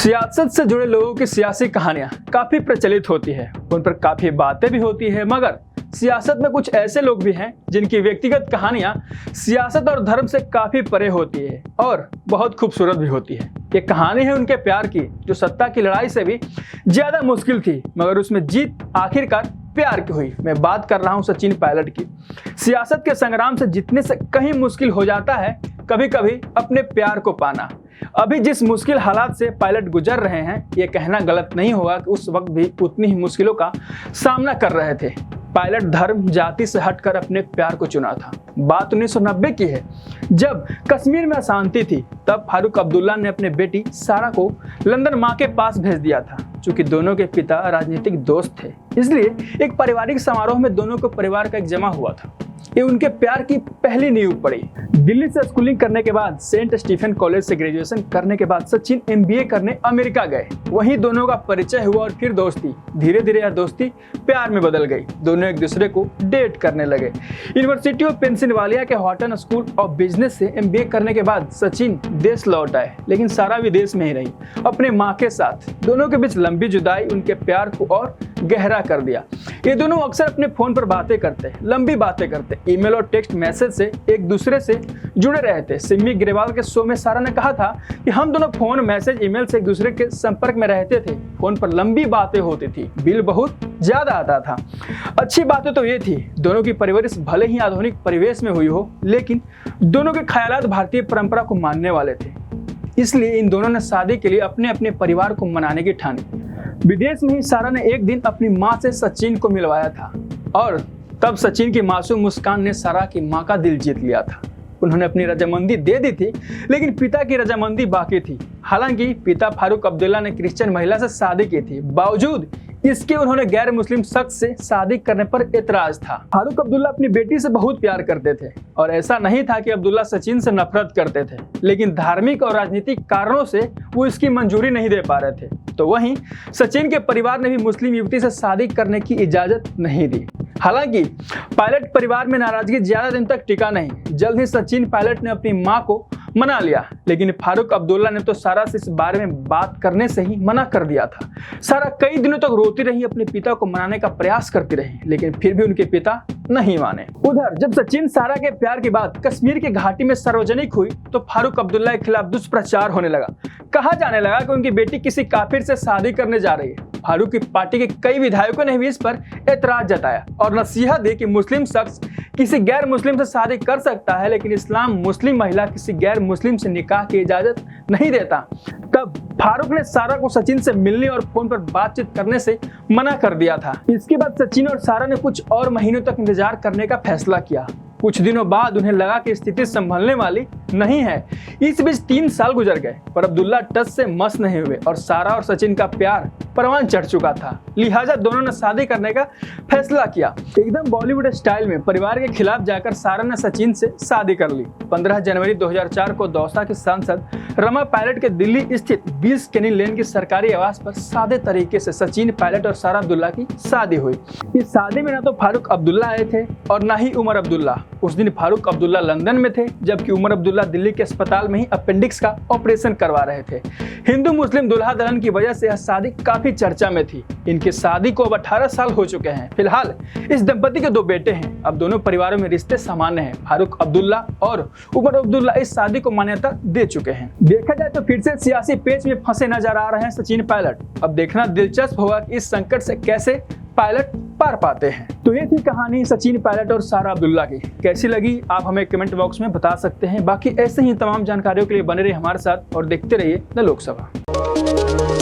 सियासत से जुड़े लोगों की सियासी कहानियां काफी प्रचलित होती है, उन पर काफी बातें भी होती है, मगर सियासत में कुछ ऐसे लोग भी हैं जिनकी व्यक्तिगत कहानियां सियासत और धर्म से काफी परे होती है और बहुत खूबसूरत भी होती है। ये कहानी है उनके प्यार की, जो सत्ता की लड़ाई से भी ज्यादा मुश्किल थी, मगर उसमें जीत आखिरकार प्यार की हुई। मैं बात कर रहा हूं सचिन पायलट की। सियासत के संग्राम से जीतने से कहीं मुश्किल हो जाता है कभी कभी अपने प्यार को पाना। अभी जिस मुश्किल हालात से पायलट गुजर रहे हैं, ये कहना गलत नहीं होगा कि उस वक्त भी उतनी ही मुश्किलों का सामना कर रहे थे। पायलट धर्म जाति से हटकर अपने प्यार को चुना था। बात 1990 की है, जब कश्मीर में अशांति थी। तब फारूक अब्दुल्ला ने अपने बेटी सारा को लंदन मां के पास भेज दिया था। चूंकि दोनों के पिता राजनीतिक दोस्त थे, इसलिए एक पारिवारिक समारोह में दोनों को परिवार का एक जमा हुआ था। ये उनके प्यार की पहली नींव पड़ी। दिल्ली से स्कूलिंग करने के बाद सेंट स्टीफन कॉलेज से ग्रेजुएशन करने के बाद सचिन MBA करने अमेरिका गए। वहीं दोनों का परिचय हुआ और फिर दोस्ती। धीरे धीरे यह दोस्ती प्यार में बदल गई। दोनों एक दूसरे को डेट करने लगे। यूनिवर्सिटी ऑफ पेंसिल्वेनिया के हॉटन स्कूल ऑफ बिजनेस से MBA करने के बाद सचिन देश लौट आए, लेकिन सारा विदेश में ही रही, अपने माँ के साथ। दोनों के बीच लंबी जुदाई उनके प्यार को और गहरा कर दिया। ये दोनों अक्सर अपने फोन पर बातें करते, लंबी बातें करते, ईमेल और टेक्स्ट मैसेज से एक दूसरे से जुड़े रहे थे। सिमी ग्रेवाल के शो में सारा ने कहा था कि हम दोनों फोन, मैसेज, ईमेल से एक दूसरे के संपर्क में रहते थे। फोन पर लंबी बातें होती थी, बिल बहुत ज्यादा आता था। अच्छी बातें तो ये थी, दोनों की परवरिश भले ही आधुनिक परिवेश में हुई हो, लेकिन दोनों के ख्यालात भारतीय परंपरा को मानने वाले थे। इसलिए इन दोनों ने शादी के लिए अपने अपने परिवार को मनाने की ठानी। विदेश में ही सारा ने एक दिन अपनी मां से सचिन को मिलवाया था और तब सचिन की मासूम मुस्कान ने सारा की मां का दिल जीत लिया था। उन्होंने अपनी रजामंदी दे दी थी, लेकिन पिता की रजामंदी बाकी थी। हालांकि पिता फारूक अब्दुल्ला ने क्रिश्चियन महिला से शादी की थी, बावजूद इसके उन्होंने गैर मुस्लिम शख्स से शादी करने पर एतराज था। फारूक अब्दुल्ला अपनी बेटी से बहुत प्यार करते थे और ऐसा नहीं था कि अब्दुल्ला सचिन से नफरत करते थे, लेकिन धार्मिक और राजनीतिक कारणों से वो इसकी मंजूरी नहीं दे पा रहे थे। तो वहीं सचिन के परिवार ने भी मुस्लिम युवती से शादी करने की इजाजत नहीं दी। हालांकि पायलट परिवार में नाराजगी ज्यादा दिन तक टिका नहीं। जल्द ही सचिन पायलट ने अपनी मां को मना लिया, लेकिन फारूक अब्दुल्ला ने तो सारा से इस बारे में बात करने से ही मना कर दिया था। सारा कई दिनों तक रोती रही, अपने पिता को मनाने का प्रयास करती रही, लेकिन फिर भी उनके पिता नहीं माने। उधर जब सचिन सारा के प्यार की बात कश्मीर की घाटी में सार्वजनिक हुई, तो फारूक अब्दुल्ला के खिलाफ दुष्प्रचार होने लगा। कहा जाने लगा कि उनकी बेटी किसी काफिर से शादी करने जा रही है। फारूक की पार्टी के कई विधायकों ने भी इस पर एतराज जताया और नसीहत दी कि मुस्लिम शख्स किसी गैर मुस्लिम से शादी कर सकता है, लेकिन इस्लाम मुस्लिम महिला किसी गैर मुस्लिम से निकाह की इजाजत नहीं देता। तब फारूक ने सारा को सचिन से मिलने और फोन पर बातचीत करने से मना कर दिया था। इसके बाद सचिन और सारा ने कुछ और महीनों तक इंतजार करने का फैसला किया। कुछ दिनों बाद उन्हें लगा कि स्थिति संभलने वाली नहीं है। इस बीच 3 साल गुजर गए, पर अब्दुल्ला टच से मस नहीं हुए और सारा और सचिन का प्यार परवान चढ़ चुका था। लिहाजा दोनों ने शादी करने का फैसला किया। एकदम बॉलीवुड स्टाइल में परिवार के खिलाफ जाकर सारा ने सचिन से शादी कर ली। 15 जनवरी 2004 को दौसा के सांसद रमा पायलट के दिल्ली स्थित 20 कैनिंग लेन की सरकारी आवास पर सादे तरीके से सचिन पायलट और सारा अब्दुल्ला की शादी हुई। इस शादी में न तो फारूक अब्दुल्ला आए थे और न ही उमर अब्दुल्ला। उस दिन फारूक अब्दुल्ला लंदन में थे, जबकि उमर अब्दुल्ला दिल्ली के अस्पताल में ही अपेंडिक्स का ऑपरेशन करवा रहे थे। हिंदू मुस्लिम दुल्हा दुल्हन की वजह से यह शादी काफी चर्चा में थी। इनकी शादी को अब 18 साल हो चुके हैं। फिलहाल इस दंपति के 2 बेटे हैं। अब दोनों परिवारों में रिश्ते सामान्य हैं। फारूक अब्दुल्ला और उमर अब्दुल्ला इस शादी को मान्यता दे चुके हैं। देखा जाए तो फिर से सियासी पेच में फंसे नजर आ रहे हैं सचिन पायलट। अब देखना दिलचस्प होगा कि इस संकट से कैसे पायलट पार पाते हैं। तो ये थी कहानी सचिन पायलट और सारा अब्दुल्ला की। कैसी लगी आप हमें कमेंट बॉक्स में बता सकते हैं। बाकी ऐसे ही तमाम जानकारियों के लिए बने रहिए हमारे साथ और देखते रहिए द लोकसभा।